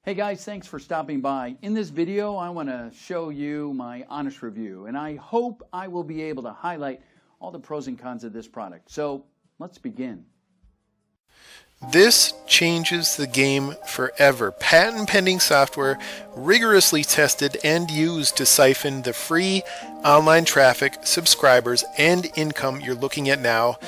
Hey guys, thanks for stopping by. In this video, I want to show you my honest review, and I hope I will be able to highlight all the pros and cons of this product. So let's begin. This changes the game forever. Patent pending software rigorously tested and used to siphon the free online traffic, subscribers, and income you're looking at now.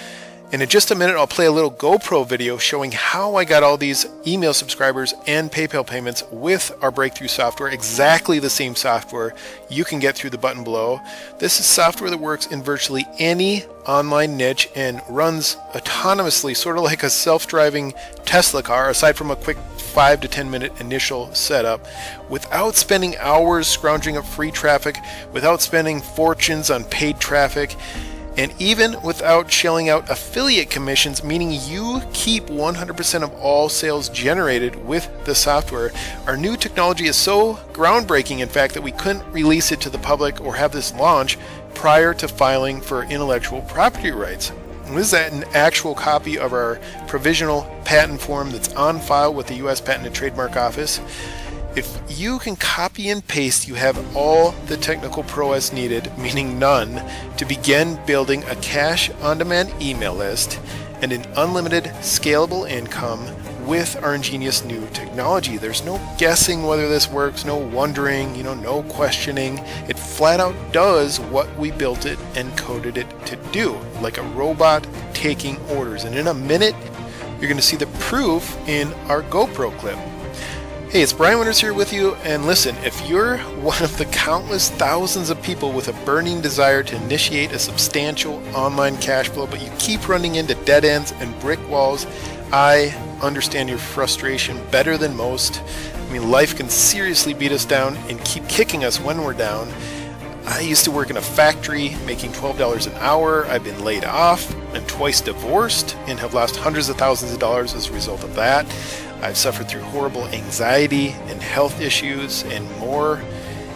And in just a minute, I'll play a little GoPro video showing how I got all these email subscribers and PayPal payments with our breakthrough software, exactly the same software you can get through the button below. This is software that works in virtually any online niche and runs autonomously, sort of like a self-driving Tesla car, aside from a quick 5 to 10 minute initial setup, without spending hours scrounging up free traffic, without spending fortunes on paid traffic, and even without shelling out affiliate commissions, meaning you keep 100% of all sales generated with the software. Our new technology is so groundbreaking, in fact, that we couldn't release it to the public or have this launch prior to filing for intellectual property rights. And this is an actual copy of our provisional patent form that's on file with the U.S. Patent and Trademark Office. If you can copy and paste, you have all the technical prowess needed, meaning none, to begin building a cash on-demand email list and an unlimited scalable income with our ingenious new technology. There's no guessing whether this works, no wondering, no questioning. It flat out does what we built it and coded it to do, like a robot taking orders. And in a minute, you're going to see the proof in our GoPro clip. Hey, it's Brian Winters here with you, and listen, if you're one of the countless thousands of people with a burning desire to initiate a substantial online cash flow, but you keep running into dead ends and brick walls, I understand your frustration better than most. I mean, life can seriously beat us down and keep kicking us when we're down. I used to work in a factory making $12 an hour. I've been laid off and twice divorced and have lost hundreds of thousands of dollars as a result of that. I've suffered through horrible anxiety and health issues and more.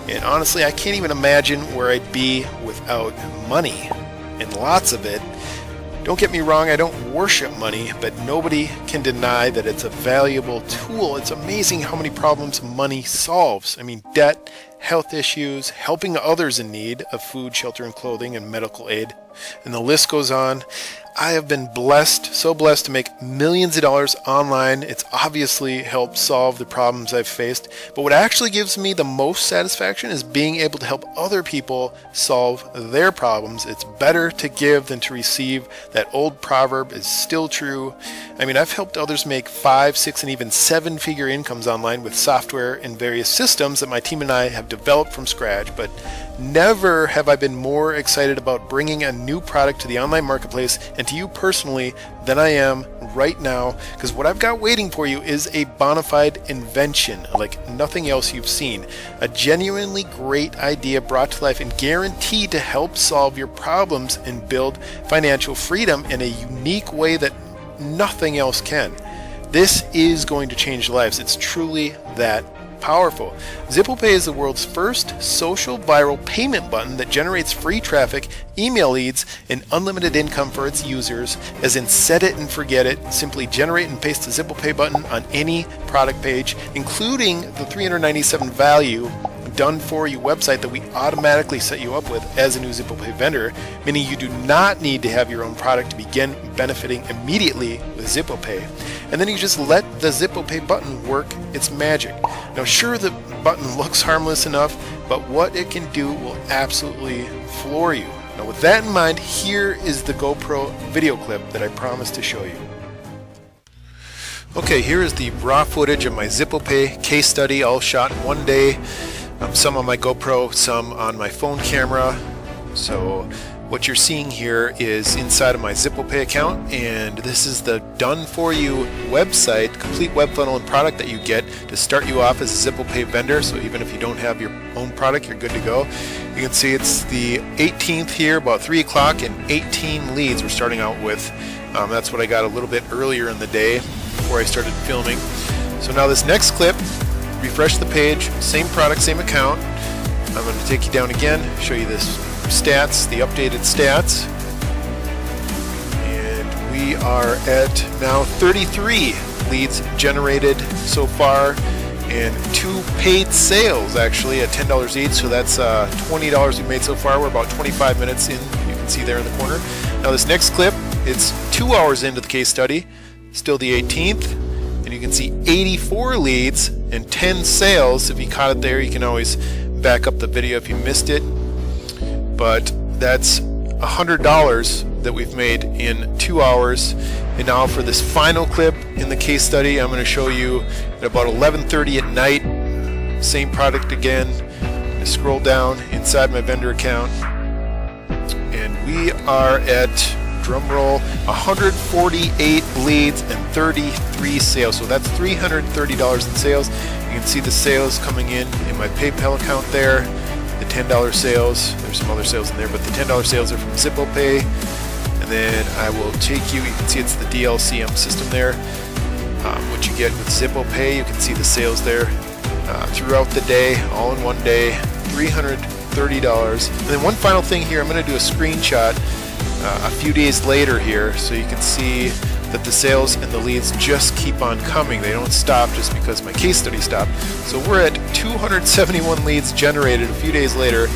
And honestly, I can't even imagine where I'd be without money, and lots of it. Don't get me wrong, I don't worship money, but nobody can deny that it's a valuable tool. It's amazing how many problems money solves. I mean, debt, health issues, helping others in need of food, shelter, and clothing, and medical aid. And the list goes on. I have been blessed, so blessed to make millions of dollars online. It's obviously helped solve the problems I've faced. But what actually gives me the most satisfaction is being able to help other people solve their problems. It's better to give than to receive. That old proverb is still true. I mean, I've helped others make 5, 6, and even 7-figure incomes online with software and various systems that my team and I have developed from scratch, but never have I been more excited about bringing a new product to the online marketplace and to you personally than I am right now, because what I've got waiting for you is a bona fide invention like nothing else you've seen. A genuinely great idea brought to life and guaranteed to help solve your problems and build financial freedom in a unique way that nothing else can. This is going to change lives. It's truly that powerful. Zippo Pay is the world's first social viral payment button that generates free traffic, email leads, and unlimited income for its users, as in set it and forget it. Simply generate and paste the Zippo Pay button on any product page, including the $397 value done for you website that we automatically set you up with as a new Zippo Pay vendor, meaning you do not need to have your own product to begin benefiting immediately with Zippo Pay. And then you just let the Zippo Pay button work its magic. Now sure, the button looks harmless enough, but what it can do will absolutely floor you. Now with that in mind, here is the GoPro video clip that I promised to show you. Okay, here is the raw footage of my Zippo Pay case study, all shot in one day. Some on my GoPro, some on my phone camera. So what you're seeing here is inside of my Zippo Pay account, and this is the done for you website, complete web funnel and product that you get to start you off as a Zippo Pay vendor. So even if you don't have your own product, you're good to go. You can see it's the 18th here, about 3 o'clock, and 18 leads we're starting out with. That's what I got a little bit earlier in the day before I started filming. So now this next clip, refresh the page, same product, same account. I'm going to take you down again, show you this stats, the updated stats. And we are at now 33 leads generated so far, and 2 paid sales actually at $10 each. So that's $20 we've made so far. We're about 25 minutes in. You can see there in the corner. Now this next clip, it's 2 hours into the case study, still the 18th, and you can see 84 leads and 10 sales. If you caught it there, you can always back up the video if you missed it. But that's $100 that we've made in 2 hours. And now for this final clip in the case study, I'm going to show you at about 11:30 at night, same product again. I scroll down inside my vendor account, and we are at, drum roll, 148 leads and 33 sales. So that's $330 in sales. You can see the sales coming in my PayPal account there. The $10 sales, there's some other sales in there, but the $10 sales are from Zippo Pay. And then I will take you can see it's the DLCM system there. What you get with Zippo Pay, you can see the sales there throughout the day, all in one day, $330. And then one final thing here, I'm going to do a screenshot a few days later here, so you can see that the sales and the leads just keep on coming. They don't stop just because my case study stopped. So we're at 271 leads generated a few days later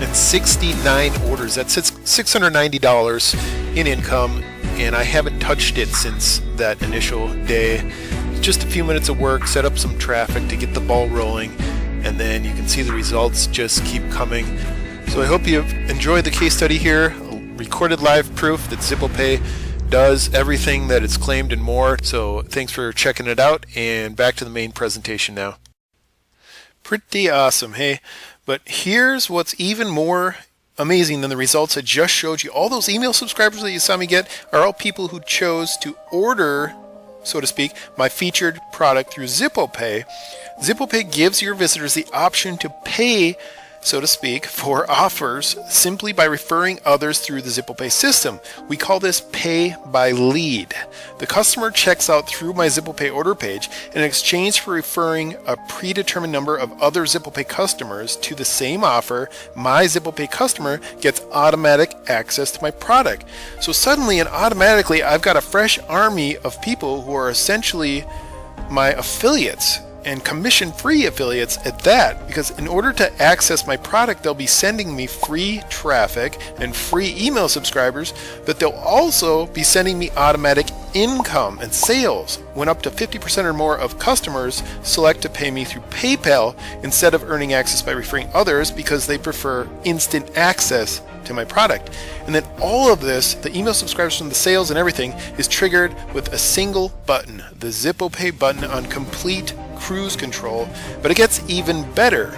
and 69 orders. That's $690 in income, and I haven't touched it since that initial day. Just a few minutes of work, set up some traffic to get the ball rolling, and then you can see the results just keep coming. So I hope you've enjoyed the case study here. Recorded live proof that Zippo Pay does everything that it's claimed and more. So thanks for checking it out, and back to the main presentation now. Pretty awesome, hey? But here's what's even more amazing than the results I just showed you. All those email subscribers that you saw me get are all people who chose to order, so to speak, my featured product through Zippo Pay. Zippo Pay gives your visitors the option to pay, so to speak, for offers simply by referring others through the Zippo Pay system. We call this pay by lead. The customer checks out through my Zippo Pay order page, and in exchange for referring a predetermined number of other Zippo Pay customers to the same offer, my Zippo Pay customer gets automatic access to my product. So suddenly and automatically, I've got a fresh army of people who are essentially my affiliates, and commission-free affiliates at that, because in order to access my product, they'll be sending me free traffic and free email subscribers, but they'll also be sending me automatic income and sales when up to 50% or more of customers select to pay me through PayPal instead of earning access by referring others because they prefer instant access to my product. And then all of this, the email subscribers from the sales and everything, is triggered with a single button, the Zippo Pay button on complete cruise control. But it gets even better,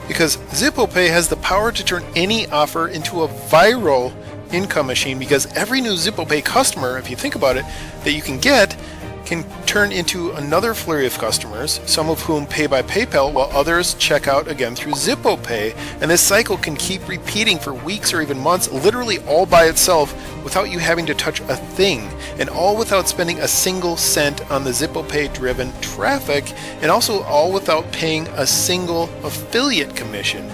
because Zippo Pay has the power to turn any offer into a viral income machine, because every new Zippo Pay customer, if you think about it, that you can get can turn into another flurry of customers, some of whom pay by PayPal while others check out again through Zippo Pay. And this cycle can keep repeating for weeks or even months, literally all by itself, without you having to touch a thing, and all without spending a single cent on the Zippo Pay driven traffic, and also all without paying a single affiliate commission.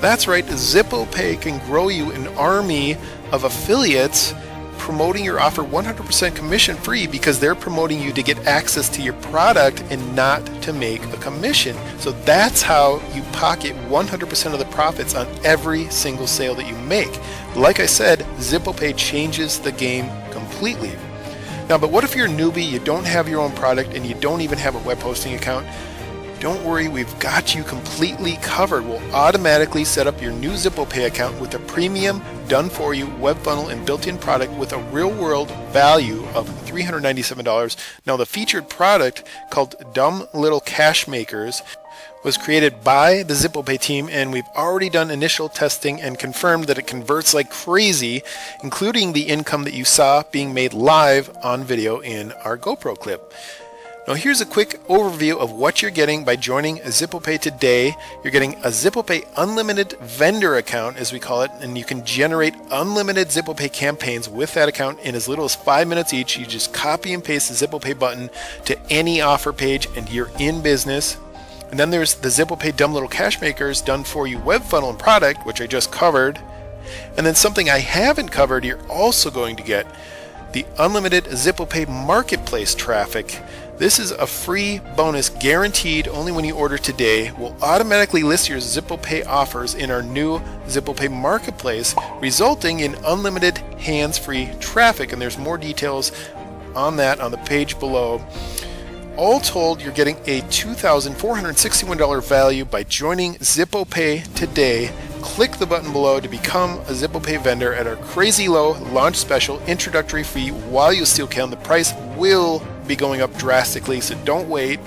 That's right, Zippo Pay can grow you an army of affiliates promoting your offer 100% commission free, because they're promoting you to get access to your product and not to make a commission. So that's how you pocket 100% of the profits on every single sale that you make. Like I said, Zippo Pay changes the game completely. Now, but what if you're a newbie, you don't have your own product, and you don't even have a web hosting account? Don't worry, we've got you completely covered. We'll automatically set up your new Zippo Pay account with a premium, done-for-you web funnel and built-in product with a real-world value of $397. Now, the featured product, called Dumb Little Cash Makers, was created by the Zippo Pay team, and we've already done initial testing and confirmed that it converts like crazy, including the income that you saw being made live on video in our GoPro clip. Now here's a quick overview of what you're getting by joining Zippo Pay today. You're getting a Zippo Pay unlimited vendor account, as we call it, and you can generate unlimited Zippo Pay campaigns with that account in as little as 5 minutes each. You just copy and paste the Zippo Pay button to any offer page and you're in business. And then there's the Zippo Pay Dumb Little Cash Makers done for you web funnel and product, which I just covered. And then something I haven't covered, you're also going to get the unlimited Zippo Pay marketplace traffic. This is a free bonus guaranteed only when you order today. We'll automatically list your Zippo Pay offers in our new Zippo Pay marketplace, resulting in unlimited hands-free traffic. And there's more details on that on the page below. All told, you're getting a $2,461 value by joining Zippo Pay today. Click the button below to become a Zippo Pay vendor at our crazy low launch special introductory fee while you still can. The price will be going up drastically, so don't wait.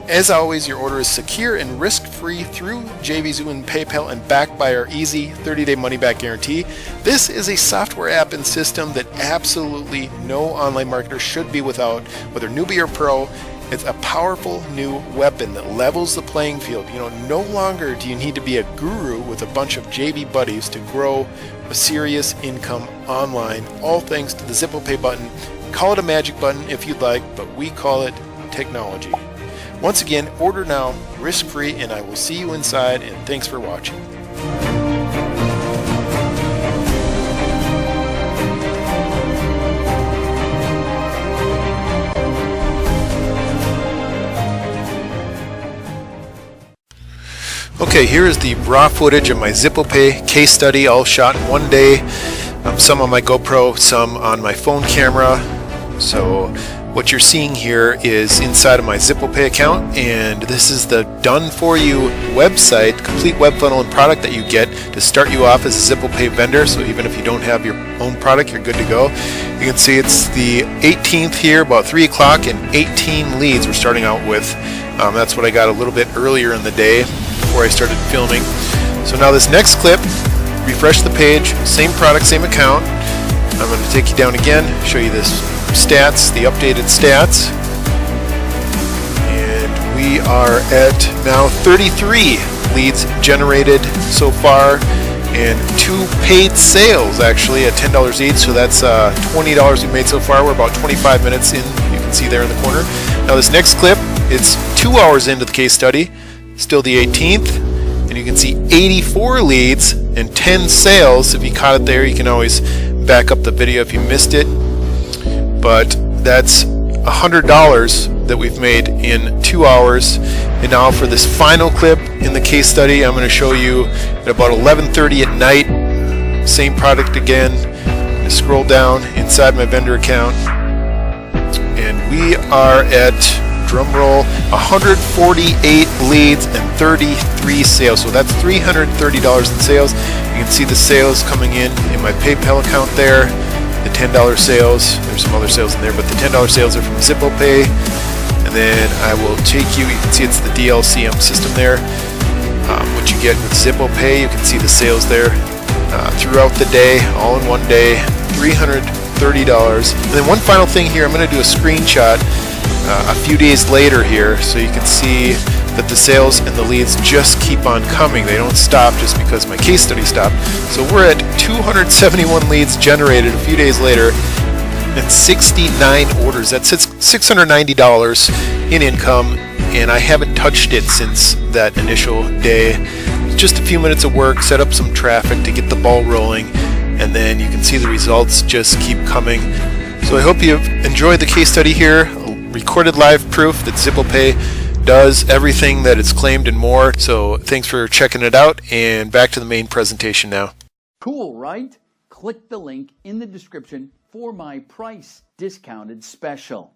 As always, your order is secure and risk-free through JVZoo and PayPal and backed by our easy 30-day money-back guarantee. This is a software app and system that absolutely no online marketer should be without, whether newbie or pro. It's a powerful new weapon that levels the playing field. No longer do you need to be a guru with a bunch of JV buddies to grow a serious income online, all thanks to the Zippo Pay button. Call it a magic button if you'd like, but we call it technology. Once again, order now, risk-free, and I will see you inside, and thanks for watching. Okay, here is the raw footage of my Zippo Pay case study, all shot in one day. Some on my GoPro, some on my phone camera. So what you're seeing here is inside of my Zippo Pay account, and this is the done-for-you website, complete web funnel and product that you get to start you off as a Zippo Pay vendor. So even if you don't have your own product, you're good to go. You can see it's the 18th here, about 3 o'clock, and 18 leads we're starting out with. That's what I got a little bit earlier in the day before I started filming. So now this next clip, refresh the page, same product, same account. I'm going to take you down again, show you this stats, the updated stats. And we are at now 33 leads generated so far and 2 paid sales actually at $10 each. So that's $20 we've made so far. We're about 25 minutes in, you can see there in the corner. Now this next clip, it's 2 hours into the case study, still the 18th, and you can see 84 leads and 10 sales. If you caught it there, you can always back up the video if you missed it. But that's $100 that we've made in 2 hours. And now for this final clip in the case study, I'm going to show you at about 11:30 at night, same product again. I'm going to scroll down inside my vendor account, and we are at, drum roll, 148 leads and 33 sales. So that's $330 in sales. You can see the sales coming in my PayPal account there. The $10 sales, there's some other sales in there, but the $10 sales are from Zippo Pay. And then I will take you can see it's the DLCM system there. What you get with Zippo Pay, you can see the sales there throughout the day, all in one day, $330. And then one final thing here, I'm going to do a screenshot a few days later here so you can see that the sales and the leads just keep on coming. They don't stop just because my case study stopped. So we're at 271 leads generated a few days later and 69 orders. That's $690 in income, and I haven't touched it since that initial day. Just a few minutes of work, set up some traffic to get the ball rolling, and then you can see the results just keep coming. So I hope you've enjoyed the case study here. Recorded live proof that Zippo Pay does everything that it's claimed and more. So thanks for checking it out, and back to the main presentation now. Cool, right? Click the link in the description for my price discounted special.